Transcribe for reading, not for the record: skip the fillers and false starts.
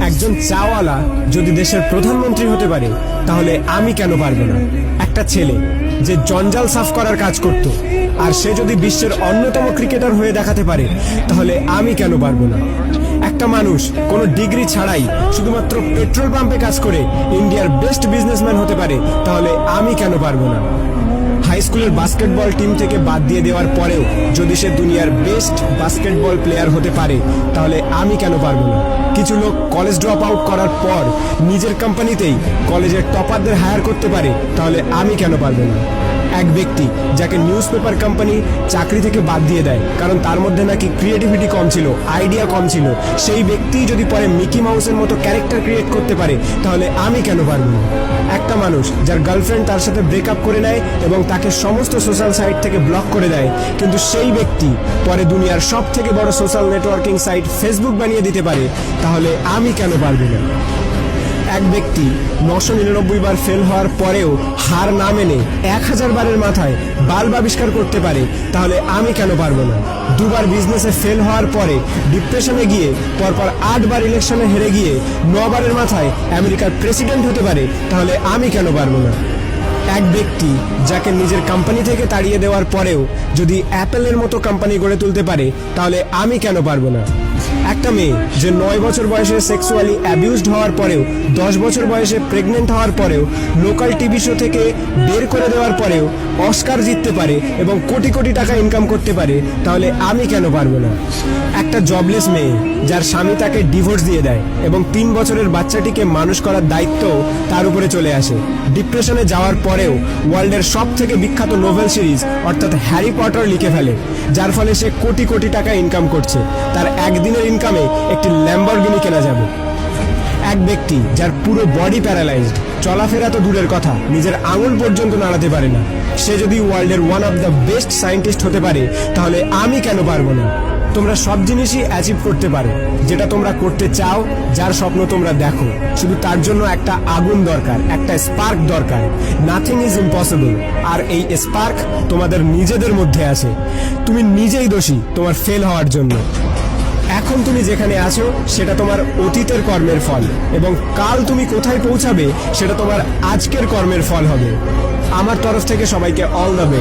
একজন চাওয়ালা যদি দেশের প্রধানমন্ত্রী হতে পারে তাহলে আমি কেন পারবো না? একটা ছেলে যে জঞ্জাল সাফ করার কাজ করত আর সে যদি বিশ্বের অন্যতম ক্রিকেটার হয়ে দেখাতে পারে তাহলে আমি কেন পারবো না? একটা মানুষ কোনো ডিগ্রি ছাড়াই শুধুমাত্র পেট্রোল পাম্পে কাজ করে ইন্ডিয়ার বেস্ট বিজনেসম্যান হতে পারে তাহলে আমি কেন পারবো না? হাই স্কুলের বাস্কেটবল টিম থেকে বাদ দিয়ে দেওয়ার পরেও যদি সে দুনিয়ার বেস্ট বাস্কেটবল প্লেয়ার হতে পারে তাহলে আমি কেন পারবো না? কিছু লোক কলেজ ড্রপ আউট করার পর নিজের কোম্পানিতেই কলেজের টপারদের হায়ার করতে পারে তাহলে আমি কেন পারবো না? এক ব্যক্তি যাকে নিউজ পেপার কোম্পানি চাকরি থেকে বাদ দিয়ে দেয় কারণ তার মধ্যে নাকি ক্রিয়েটিভিটি কম ছিল, আইডিয়া কম ছিল, সেই ব্যক্তি যদি পরে মিকি মাউসের মতো ক্যারেক্টার ক্রিয়েট করতে পারে তাহলে আমি কেন পারবো না? একটা মানুষ যার গার্লফ্রেন্ড তার সাথে ব্রেকআপ করে নেয় এবং তাকে সমস্ত সোশ্যাল সাইট থেকে ব্লক করে দেয়, কিন্তু সেই ব্যক্তি পরে দুনিয়ার সব থেকে বড় সোশ্যাল নেটওয়ার্কিং সাইট ফেসবুক বানিয়ে দিতে পারে তাহলে আমি কেন পারবো না? এক ব্যক্তি 999 বার ফেল হওয়ার পরেও হার না মেনে 1000 বারের মাথায় বাল্ব আবিষ্কার করতে পারে তাহলে আমি কেন পারবো না? দুবার বিজনেসে ফেল হওয়ার পরে ডিপ্রেশনে গিয়ে পরপর 8 বার ইলেকশনে হেরে গিয়ে 9 বারের মাথায় আমেরিকার প্রেসিডেন্ট হতে পারে তাহলে আমি কেন পারবো না? এক ব্যক্তি যাকে নিজের কোম্পানি থেকে তাড়িয়ে দেওয়ার পরেও যদি অ্যাপেলের মতো কোম্পানি গড়ে তুলতে পারে তাহলে আমি কেন পারবো না? একটা মেয়ে যে 9 বছর বয়সে সেক্সুয়ালি অ্যাবিউজড হওয়ার পরেও 10 বছর বয়সে প্রেগনেন্ট হওয়ার পরেও লোকাল টিভি শো থেকে বের করে দেওয়ার পরেও অস্কার জিততে পারে এবং কোটি কোটি টাকা ইনকাম করতে পারে তাহলে আমি কেন পারবো না? একটা জবলেস মেয়ে যার স্বামী তাকে ডিভোর্স দিয়ে দেয় এবং 3 বছরের বাচ্চাটিকে মানুষ করার দায়িত্ব তার উপরে চলে আসে, ডিপ্রেশনে যাওয়ার পরেও ওয়ার্ল্ডের সব থেকে বিখ্যাত নোভেল সিরিজ অর্থাৎ হ্যারি পটার লিখে ফেলে, যার ফলে সে কোটি কোটি টাকা ইনকাম করছে, তার একদিনের ইনকামে একটি ল্যাম্বরগিনি কেনা যাবে। এক ব্যক্তি যার পুরো বডি প্যারালাইজড, চলাফেরা তো দূরের কথা, নিজের আঙুল পর্যন্ত নাড়াতে পারে না, সে যদি ওয়ার্ল্ডের one of the best scientist হতে পারে তাহলে আমি কেন পারবো না? তোমরা সব জিনিসই অ্যাচিভ করতে পারো যেটা তোমরা করতে চাও, যার স্বপ্ন তোমরা দেখো, শুধু তার জন্য একটা আগুন দরকার, একটা স্পার্ক দরকার। নাথিং ইজ ইম্পসিবল, আর এই স্পার্ক তোমাদের নিজেদের মধ্যে আছে। তুমি নিজেই দোষী তোমার ফেল হওয়ার জন্য। এখন তুমি যেখানে আছো সেটা তোমার অতীতের কর্মের ফল, এবং কাল তুমি কোথায় পৌঁছাবে সেটা তোমার আজকের কর্মের ফল হবে। আমার তরফ থেকে সবাইকে অল দ্য বেস্ট।